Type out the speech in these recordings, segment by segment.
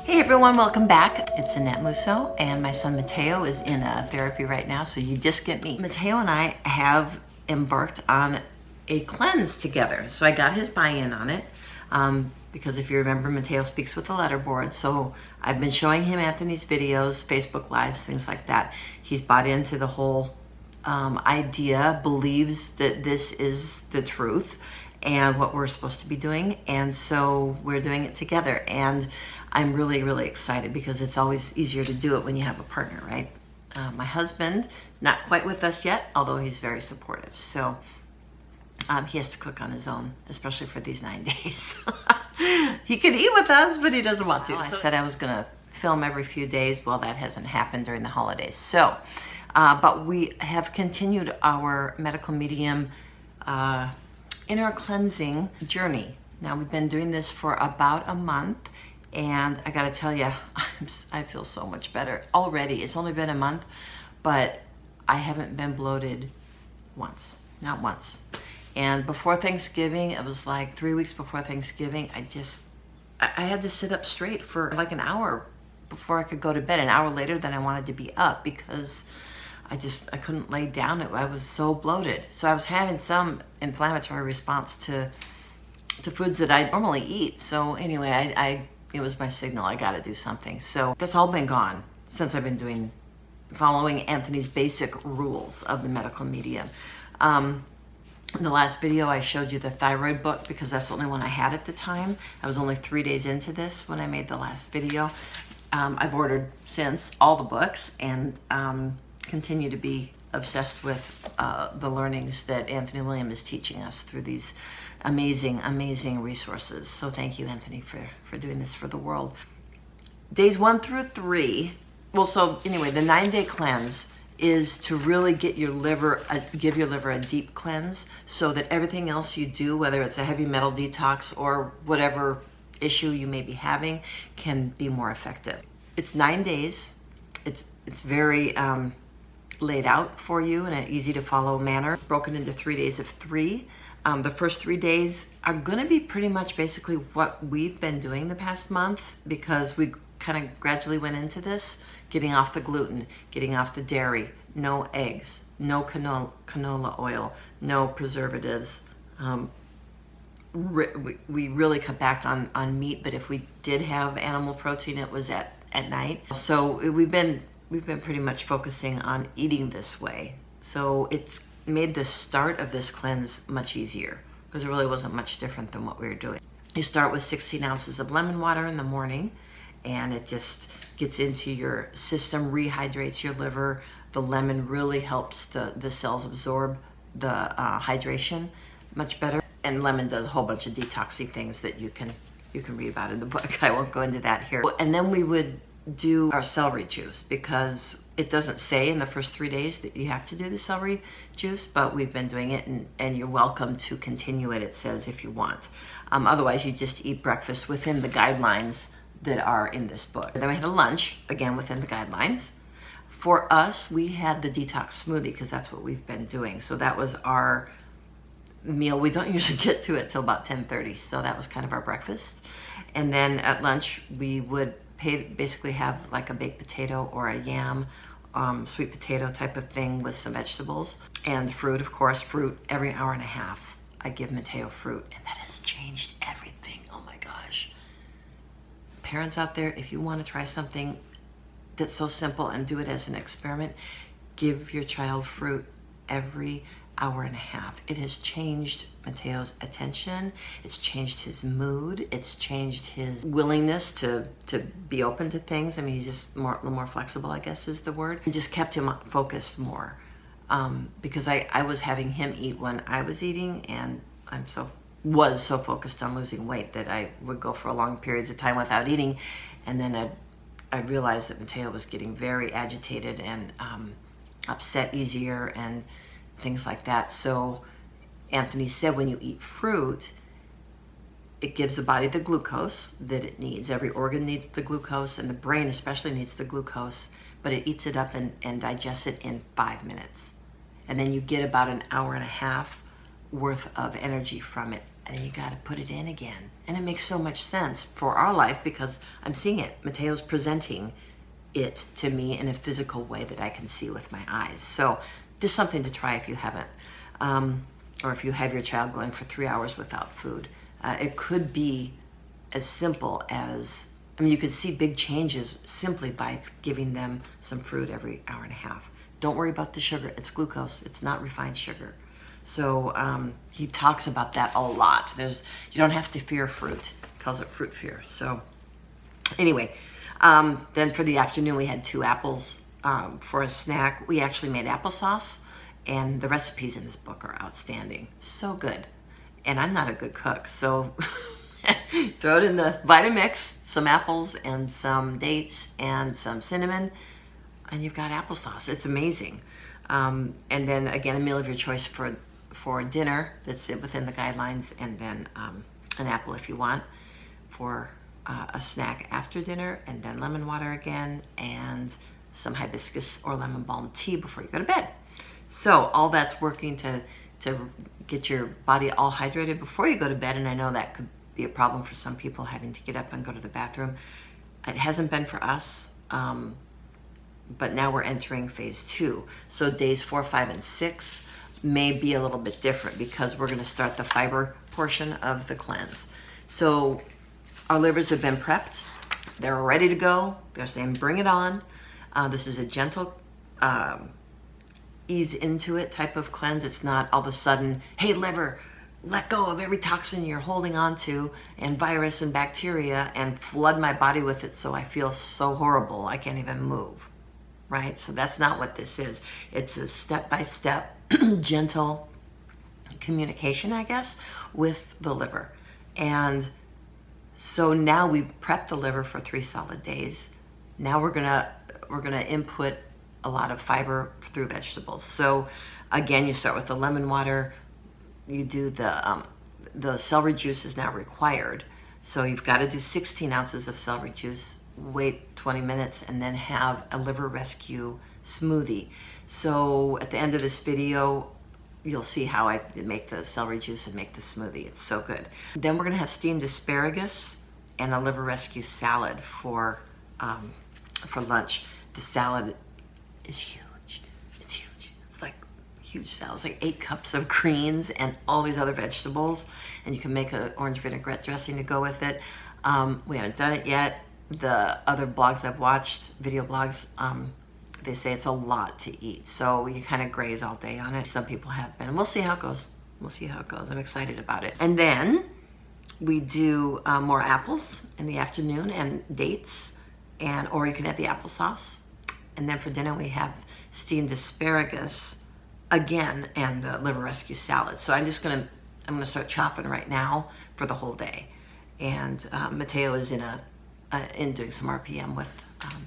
Hey everyone, welcome back. It's Annette Musso and my son Matteo is in therapy right now, so you just get me. Matteo and I have embarked on a cleanse together, so I got his buy-in on it because if you remember, Matteo speaks with the letterboard, so I've been showing him Anthony's videos, Facebook Lives, things like that. He's bought into the whole idea, believes that this is the truth and what we're supposed to be doing, and so we're doing it together. And I'm really, really excited because it's always easier to do it when you have a partner, right? My husband is not quite with us yet, although he's very supportive. So he has to cook on his own, especially for these 9 days. He can eat with us, but he doesn't want to. I said I was gonna film every few days. Well, that hasn't happened during the holidays. So, but we have continued our medical medium inner cleansing journey. Now we've been doing this for about a month. And I gotta tell you, I feel so much better already. It's only been a month, but I haven't been bloated once, not once. And before Thanksgiving, it was like 3 weeks before Thanksgiving, I had to sit up straight for like an hour before I could go to bed. An hour later, then I wanted to be up because I couldn't lay down. I was so bloated. So I was having some inflammatory response to foods that I normally eat. So anyway, it was my signal, I gotta do something. So that's all been gone since I've been following Anthony's basic rules of the medical medium. In the last video, I showed you the thyroid book because that's the only one I had at the time. I was only 3 days into this when I made the last video. I've ordered since all the books and continue to be obsessed with the learnings that Anthony William is teaching us through these amazing, amazing resources. So thank you, Anthony, for doing this for the world. Days 1 through 3. Well, so anyway, the 9-day cleanse is to really get your liver, give your liver a deep cleanse so that everything else you do, whether it's a heavy metal detox or whatever issue you may be having, can be more effective. It's 9 days. It's very laid out for you in an easy to follow manner, broken into 3 days of 3. The first 3 days are going to be pretty much basically what we've been doing the past month because we kind of gradually went into this, getting off the gluten, getting off the dairy, no eggs, no canola oil, no preservatives. We really cut back on meat, but if we did have animal protein, it was at night. So we've been pretty much focusing on eating this way. So it's made the start of this cleanse much easier because it really wasn't much different than what we were doing. You start with 16 ounces of lemon water in the morning and it just gets into your system, rehydrates your liver. The lemon really helps the cells absorb the hydration much better. And lemon does a whole bunch of detoxy things that you can read about in the book. I won't go into that here. And then we would do our celery juice because it doesn't say in the first 3 days that you have to do the celery juice, but we've been doing it and you're welcome to continue it, it says, if you want. Otherwise, you just eat breakfast within the guidelines that are in this book. Then we had a lunch, again, within the guidelines. For us, we had the detox smoothie because that's what we've been doing. So that was our meal. We don't usually get to it till about 10:30, so that was kind of our breakfast. And then at lunch, we would basically have like a baked potato or a yam, sweet potato type of thing with some vegetables and fruit, of course. Fruit every hour and a half. I give Matteo fruit, and that has changed everything. Oh my gosh. Parents out there, if you want to try something that's so simple and do it as an experiment, give your child fruit every hour and a half. It has changed Matteo's attention. It's changed his mood. It's changed his willingness to be open to things. I mean, he's just a little more flexible, I guess is the word. It just kept him focused more because I was having him eat when I was eating, and was so focused on losing weight that I would go for long periods of time without eating, and then I'd realize that Matteo was getting very agitated and upset easier and things like that. So Anthony said when you eat fruit, it gives the body the glucose that it needs. Every organ needs the glucose, and the brain especially needs the glucose, but it eats it up and digests it in 5 minutes. And then you get about an hour and a half worth of energy from it and then you got to put it in again. And it makes so much sense for our life because I'm seeing it. Matteo's presenting it to me in a physical way that I can see with my eyes. So just something to try if you haven't. Or if you have your child going for 3 hours without food. It could be as simple as, I mean, you could see big changes simply by giving them some fruit every hour and a half. Don't worry about the sugar. It's glucose. It's not refined sugar. So he talks about that a lot. You don't have to fear fruit. He calls it fruit fear. So anyway, then for the afternoon, we had 2 apples for a snack. We actually made applesauce, and the recipes in this book are outstanding. So good. And I'm not a good cook, so throw it in the Vitamix, some apples and some dates and some cinnamon, and you've got applesauce. It's amazing. And then again, a meal of your choice for dinner that's within the guidelines, and then an apple if you want for a snack after dinner, and then lemon water again, and some hibiscus or lemon balm tea before you go to bed. So all that's working to get your body all hydrated before you go to bed, and I know that could be a problem for some people, having to get up and go to the bathroom. It hasn't been for us, but now we're entering phase 2. So days 4, 5, and 6 may be a little bit different because we're going to start the fiber portion of the cleanse. So our livers have been prepped. They're ready to go. They're saying, bring it on. This is a gentle ease into it type of cleanse. It's not all of a sudden, hey liver, let go of every toxin you're holding on to and virus and bacteria and flood my body with it so I feel so horrible I can't even move, right? So that's not what this is. It's a step-by-step gentle communication, I guess, with the liver. And so now we've prepped the liver for 3 solid days. Now we're gonna input a lot of fiber through vegetables. So again, you start with the lemon water. You do the celery juice is now required. So you've got to do 16 ounces of celery juice, wait 20 minutes, and then have a liver rescue smoothie. So at the end of this video, you'll see how I make the celery juice and make the smoothie. It's so good. Then we're gonna have steamed asparagus and a liver rescue salad for lunch. The salad is huge. It's huge. It's like huge salad. It's like 8 cups of greens and all these other vegetables, and you can make an orange vinaigrette dressing to go with it. We haven't done it yet. The other blogs I've watched, video blogs, they say it's a lot to eat, so you kind of graze all day on it. Some people have been. We'll see how it goes. We'll see how it goes. I'm excited about it. And then we do more apples in the afternoon and dates, or you can have the applesauce. And then for dinner we have steamed asparagus again and the liver rescue salad. So I'm gonna start chopping right now for the whole day. And Matteo is in doing some RPM with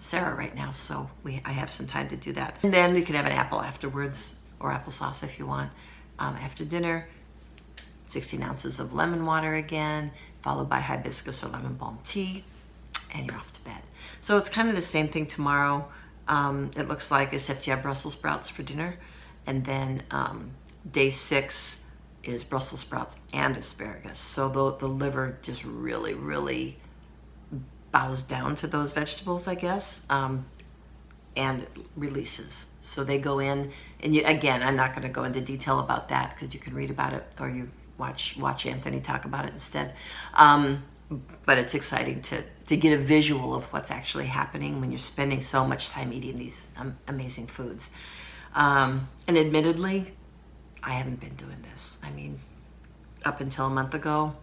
Sarah right now, so I have some time to do that. And then we can have an apple afterwards, or applesauce if you want. After dinner, 16 ounces of lemon water again, followed by hibiscus or lemon balm tea, and you're off to bed. So it's kind of the same thing tomorrow. It looks like, except you have Brussels sprouts for dinner. And then day 6 is Brussels sprouts and asparagus. So the liver just really, really bows down to those vegetables, I guess, and releases. So they go in, and again, I'm not going to go into detail about that because you can read about it, or you watch Anthony talk about it instead. But it's exciting to get a visual of what's actually happening when you're spending so much time eating these amazing foods. And admittedly, I haven't been doing this. I mean, up until a month ago,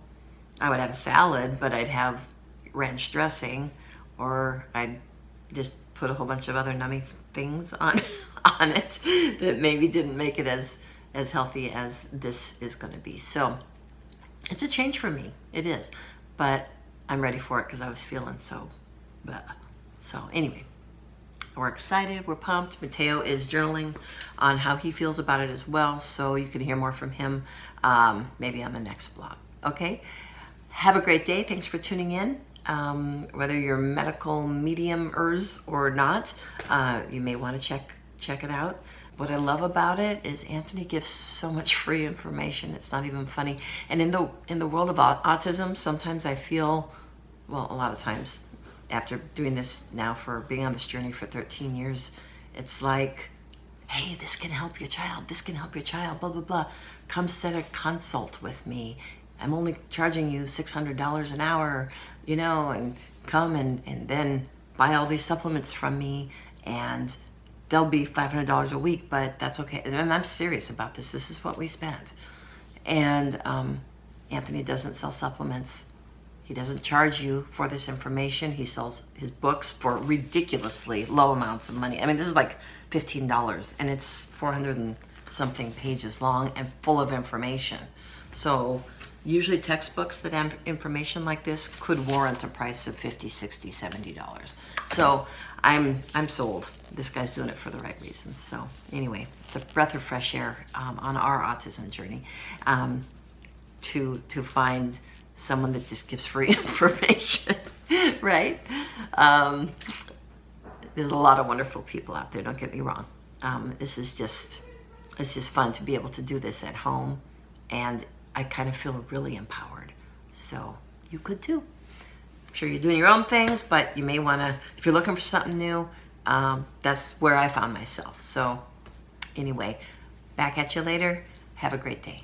I would have a salad, but I'd have ranch dressing, or I'd just put a whole bunch of other nummy things on it that maybe didn't make it as healthy as this is going to be. So it's a change for me. It is. But I'm ready for it because I was feeling so blah. So anyway, we're excited, we're pumped. Matteo is journaling on how he feels about it as well, so you can hear more from him maybe on the next vlog. Okay? Have a great day. Thanks for tuning in. Whether you're medical mediumers or not, you may want to check it out. what I love about it is Anthony gives so much free information. It's not even funny. And in the world of autism, sometimes I feel, well, a lot of times, after doing this now for being on this journey for 13 years, it's like, hey, this can help your child. This can help your child. Blah blah blah. Come set a consult with me. I'm only charging you $600 an hour, and come and then buy all these supplements from me, and they'll be $500 a week, but that's okay. And I'm serious about this. This is what we spent. And Anthony doesn't sell supplements. He doesn't charge you for this information. He sells his books for ridiculously low amounts of money. I mean, this is like $15, and it's 400 and something pages long and full of information. So usually textbooks that have information like this could warrant a price of $50, $60, $70. So I'm sold. This guy's doing it for the right reasons. So anyway, it's a breath of fresh air on our autism journey to find someone that just gives free information, right? There's a lot of wonderful people out there, don't get me wrong. It's just fun to be able to do this at home, and I kind of feel really empowered. So you could too. I'm sure you're doing your own things, but you may want to, if you're looking for something new, that's where I found myself. So anyway, back at you later. Have a great day.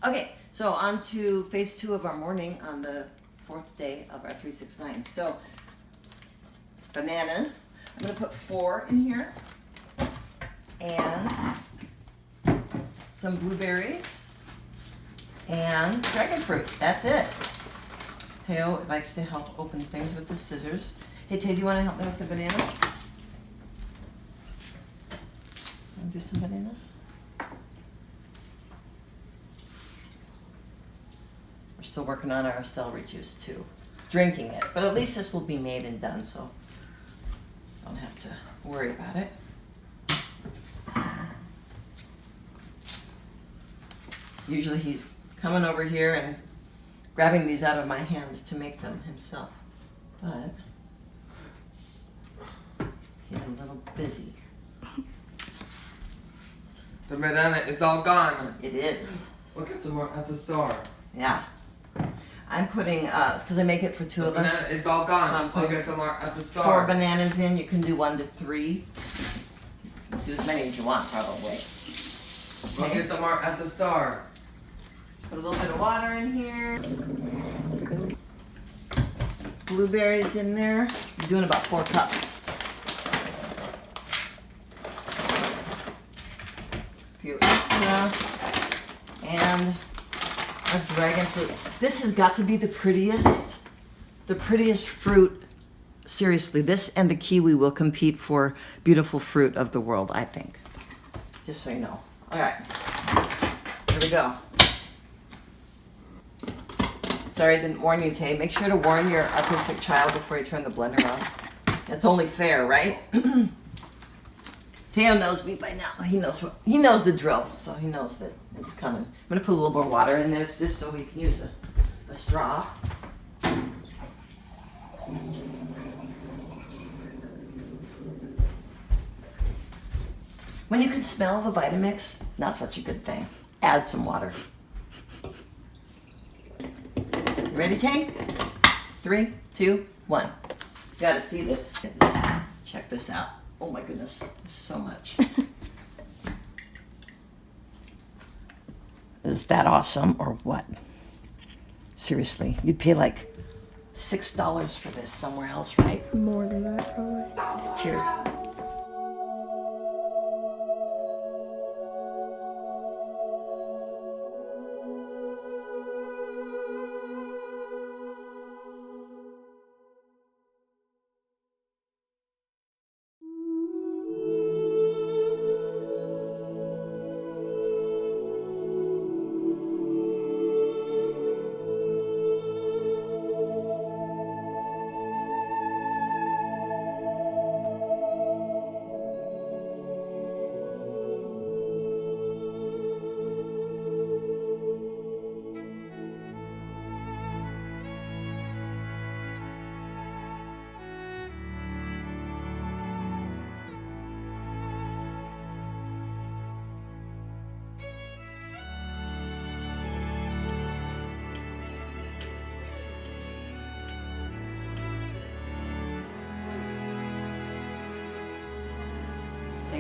Okay, so on to phase 2 of our morning on the 4th day of our 369. So bananas, I'm going to put 4 in here, and some blueberries, and dragon fruit. That's it. Teo likes to help open things with the scissors. Hey, Teo, do you want to help me with the bananas? Want to do some bananas? We're still working on our celery juice too. Drinking it, but at least this will be made and done, so don't have to worry about it. Usually he's coming over here and grabbing these out of my hands to make them himself, but he's a little busy. The banana is all gone. It is. Look at some more at the store. Yeah. I'm putting, because I make it for 2 of us. Banana is all gone. So I'm putting Look at some more at the store. 4 bananas in. You can do 1 to 3. Do as many as you want, probably. Look Okay. at some more at the store. Put a little bit of water in here. Blueberries in there. I'm doing about 4 cups. A few extra. And a dragon fruit. This has got to be the prettiest fruit. Seriously, this and the kiwi will compete for beautiful fruit of the world, I think. Just so you know. All right, here we go. Sorry I didn't warn you, Tay. Make sure to warn your autistic child before you turn the blender on. That's only fair, right? Teo knows me by now. He knows the drill, so he knows that it's coming. I'm gonna put a little more water in there just so we can use a straw. When you can smell the Vitamix, not such a good thing. Add some water. You ready, Tay? 3, 2, 1. Gotta see this. Check this out. Oh my goodness, there's so much. Is that awesome or what? Seriously, you'd pay like $6 for this somewhere else, right? More than that, probably. Cheers.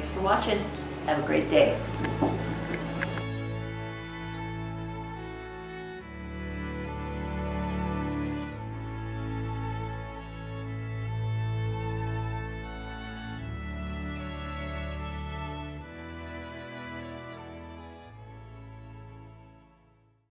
Thanks for watching. Have a great day.